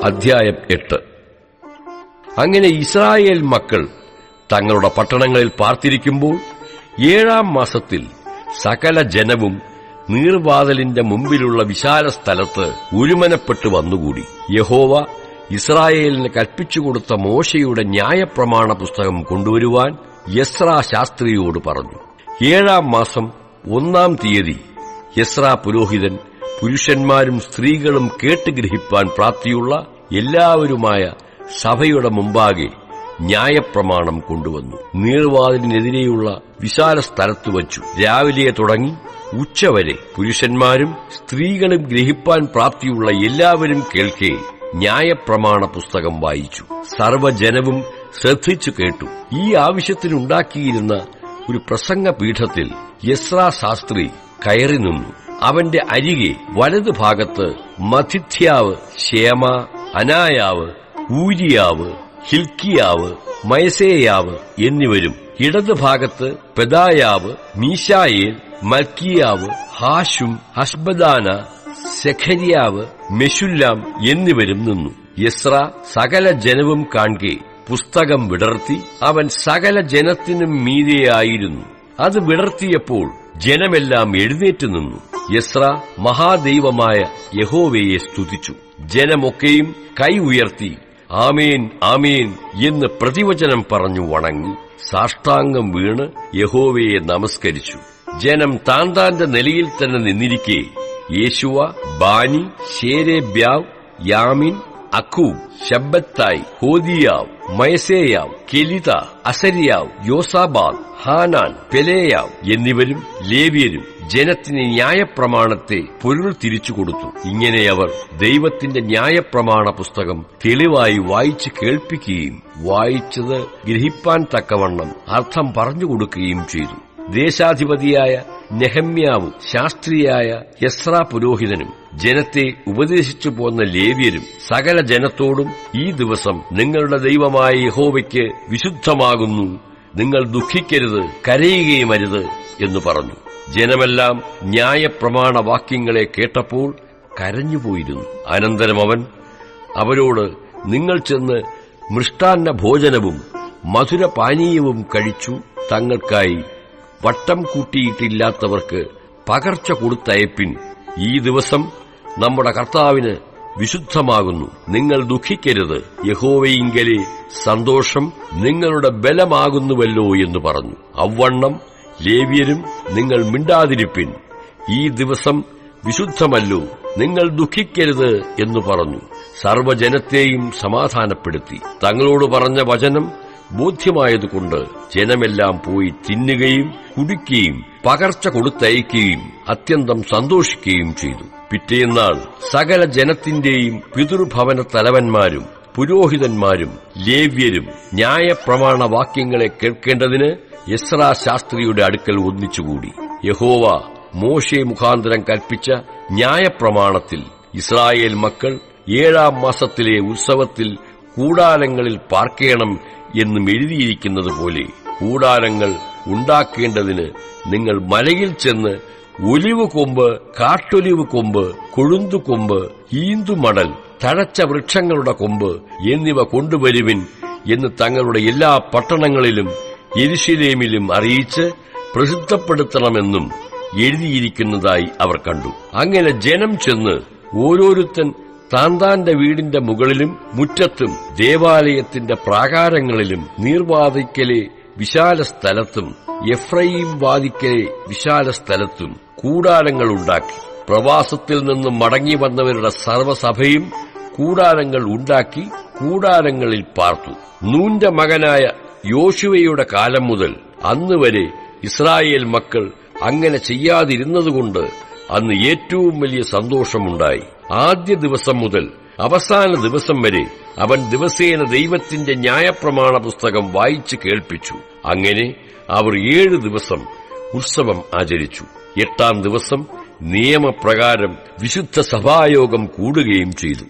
അധ്യായം 8. അങ്ങനെ ഇസ്രായേൽ മക്കൾ തങ്ങളുടെ പട്ടണങ്ങളിൽ പാർത്തിരിക്കുമ്പോൾ 7-ാം മാസത്തിൽ സകല ജനവും നീർവാതിലിന്റെ മുമ്പിലുള്ള വിശാല സ്ഥലത്ത് ഒരുമനപ്പെട്ട് വന്നുകൂടി. യഹോവ ഇസ്രായേലിന് കൽപ്പിച്ചുകൊടുത്ത മോശയുടെ ന്യായപ്രമാണ പുസ്തകം കൊണ്ടുവരുവാൻ യെസ്രാ ശാസ്ത്രിയോട് പറഞ്ഞു. 7-ാം മാസം 1-ാം തീയതി യെസ്രാ പുരോഹിതൻ പുരുഷന്മാരും സ്ത്രീകളും കേട്ടുഗ്രഹിപ്പാൻ പ്രാപ്തിയുള്ള എല്ലാവരുമായ സഭയുടെ മുമ്പാകെ ന്യായപ്രമാണം കൊണ്ടുവന്നു. നീർവാതിലിനെതിരെയുള്ള വിശാല സ്ഥലത്ത് വച്ചു. രാവിലെ തുടങ്ങി ഉച്ചവരെ പുരുഷന്മാരും സ്ത്രീകളും ഗ്രഹിപ്പാൻ പ്രാപ്തിയുള്ള എല്ലാവരും കേൾക്കെ ന്യായപ്രമാണ പുസ്തകം വായിച്ചു. സർവ്വജനവും ശ്രദ്ധിച്ചു കേട്ടു. ഈ ആവശ്യത്തിനുണ്ടാക്കിയിരുന്ന ഒരു പ്രസംഗപീഠത്തിൽ യെസ്രാ ശാസ്ത്രി കയറി നിന്നു. അവന്റെ അരികെ വലതുഭാഗത്ത് മഥിഥ്യാവ്, ശേമ, അനായാവ്, ഊരിയാവ്, ഹിൽക്കിയാവ്, മയസേയാവ് എന്നിവരും, ഇടതുഭാഗത്ത് പെദായാവ്, മീശായേൽ, മൽക്കിയാവ്, ഹാഷും, ഹസ്ബദാന, സെഖര്യാവ്, മെശുല്ലാം എന്നിവരും നിന്നു. യെസ്രാ സകല ജനവും കാൺകെ പുസ്തകം വിടർത്തി. അവൻ സകല ജനത്തിനും മീതെയായിരുന്നു. അത് വിടർത്തിയപ്പോൾ ജനമെല്ലാം എഴുന്നേറ്റ് നിന്നു. യെസ്രാ മഹാദൈവമായ യഹോവയെ സ്തുതിച്ചു. ജനമൊക്കെയും കൈ ഉയർത്തി ആമേൻ ആമേൻ എന്ന് പ്രതിവചനം പറഞ്ഞു വണങ്ങി സാഷ്ടാംഗം വീണ് യഹോവയെ നമസ്കരിച്ചു. ജനം താന്താന്റെ നിലയിൽ തന്നെ നിന്നിരിക്കെ യേശുവ, ബാനി, ശേരെബ്യാവ്, യാമിൻ, അക്കൂബ്, ശബ്ബത്തായ്, ഹോദിയാവ്, മയസേയാവ്, കെലിത, അസരിയാവ്, യോസാബാദ്, ഹാനാൻ, പെലേയാവ് എന്നിവരും ലേവ്യരും ജനത്തിന് ന്യായപ്രമാണത്തെ പൊരുൾ തിരിച്ചുകൊടുത്തു. ഇങ്ങനെ അവർ ദൈവത്തിന്റെ ന്യായപ്രമാണ പുസ്തകം തെളിവായി വായിച്ച് കേൾപ്പിക്കുകയും വായിച്ചത് ഗ്രഹിപ്പാൻ തക്കവണ്ണം അർത്ഥം പറഞ്ഞുകൊടുക്കുകയും ചെയ്തു. ദേശാധിപതിയായ നെഹമ്യാവും ശാസ്ത്രിയായ യെസ്രാ പുരോഹിതനും ജനത്തെ ഉപദേശിച്ചു പോന്ന ലേവ്യരും സകല ജനത്തോടും ഈ ദിവസം നിങ്ങളുടെ ദൈവമായ യഹോവയ്ക്ക് വിശുദ്ധമാകുന്നു, നിങ്ങൾ ദുഃഖിക്കരുത്, കരയുകയുമരുത് എന്ന് പറഞ്ഞു. ജനമെല്ലാം ന്യായപ്രമാണ വാക്യങ്ങളെ കേട്ടപ്പോൾ കരഞ്ഞുപോയിരുന്നു. അനന്തരം അവൻ അവരോട്, നിങ്ങൾ ചെന്ന് മൃഷ്ടാന്ന ഭോജനവും മധുരപാനീയവും കഴിച്ചു തങ്ങൾക്കായി വട്ടം കൂട്ടിയിട്ടില്ലാത്തവർക്ക് പകർച്ച കൊടുത്തയപ്പിൻ. ഈ ദിവസം നമ്മുടെ കർത്താവിന് വിശുദ്ധമാകുന്നു, നിങ്ങൾ ദുഃഖിക്കരുത്, യഹോവയിങ്കലെ സന്തോഷം നിങ്ങളുടെ ബലമാകുന്നുവല്ലോ എന്ന് പറഞ്ഞു. അവണ്ണം ലേവ്യരും നിങ്ങൾ മിണ്ടാതിരിപ്പിൻ, ഈ ദിവസം വിശുദ്ധമല്ലോ, നിങ്ങൾ ദുഃഖിക്കരുത് എന്ന് പറഞ്ഞു. സർവ്വജനത്തെയും സമാധാനപ്പെടുത്തി. തങ്ങളോട് പറഞ്ഞ വചനം ബോധ്യമായതുകൊണ്ട് ജനമെല്ലാം പോയി തിന്നുകയും കുടിക്കുകയും പകർച്ച കൊടുത്തയക്കുകയും അത്യന്തം സന്തോഷിക്കുകയും ചെയ്തു. പിറ്റേന്നാൾ സകല ജനത്തിന്റെയും പിതൃഭവന തലവന്മാരും പുരോഹിതന്മാരും ലേവ്യരും ന്യായപ്രമാണ വാക്യങ്ങളെ കേൾക്കേണ്ടതിന് യെസ്രാ ശാസ്ത്രിയുടെ അടുക്കൽ ഒന്നിച്ചുകൂടി. യഹോവ മോശെ മുഖാന്തരം കൽപ്പിച്ച ന്യായപ്രമാണത്തിൽ ഇസ്രായേൽ മക്കൾ 7-ാം മാസത്തിലെ ഉത്സവത്തിൽ കൂടാരങ്ങളിൽ പാർക്കേണം എന്നും എഴുതിയിരിക്കുന്നതുപോലെ കൂടാരങ്ങൾ ഉണ്ടാക്കേണ്ടതിന് നിങ്ങൾ മലയിൽ ചെന്ന് ഒലിവ് കൊമ്പ്, കാട്ടൊലിവ് കൊമ്പ്, കൊഴുന്തുകൊമ്പ്, ഈന്തുമടൽ, തഴച്ച വൃക്ഷങ്ങളുടെ കൊമ്പ് എന്നിവ കൊണ്ടുവരുവിൻ എന്ന് തങ്ങളുടെ എല്ലാ പട്ടണങ്ങളിലും യെരൂശലേമിലും അറിയിച്ച് പ്രസിദ്ധപ്പെടുത്തണമെന്നും എഴുതിയിരിക്കുന്നതായി അവർ കണ്ടു. അങ്ങനെ ജനം ചെന്ന് ഓരോരുത്തൻ താന്താന്റെ വീടിന്റെ മുകളിലും മുറ്റത്തും ദേവാലയത്തിന്റെ പ്രാകാരങ്ങളിലും നീർവാതിക്കലെ വിശാല സ്ഥലത്തും എഫ്രയീം വാതിക്കലെ വിശാല സ്ഥലത്തും കൂടാരങ്ങൾ ഉണ്ടാക്കി. പ്രവാസത്തിൽ നിന്നും മടങ്ങി വന്നവരുടെ സർവ്വസഭയും കൂടാരങ്ങൾ ഉണ്ടാക്കി കൂടാരങ്ങളിൽ പാർത്തു. നൂന്റെ മകനായ യോശുവയുടെ കാലം മുതൽ അന്നുവരെ ഇസ്രായേൽ മക്കൾ അങ്ങനെ ചെയ്യാതിരുന്നതുകൊണ്ട് അന്ന് ഏറ്റവും വലിയ സന്തോഷമുണ്ടായി. ആദ്യ ദിവസം മുതൽ അവസാന ദിവസം വരെ അവൻ ദിവസേന ദൈവത്തിന്റെ ന്യായപ്രമാണ പുസ്തകം വായിച്ചു കേൾപ്പിച്ചു. അങ്ങനെ അവർ 7 ദിവസം ഉത്സവം ആചരിച്ചു. 8-ാം ദിവസം നിയമപ്രകാരം വിശുദ്ധ സഭായോഗം കൂടുകയും ചെയ്തു.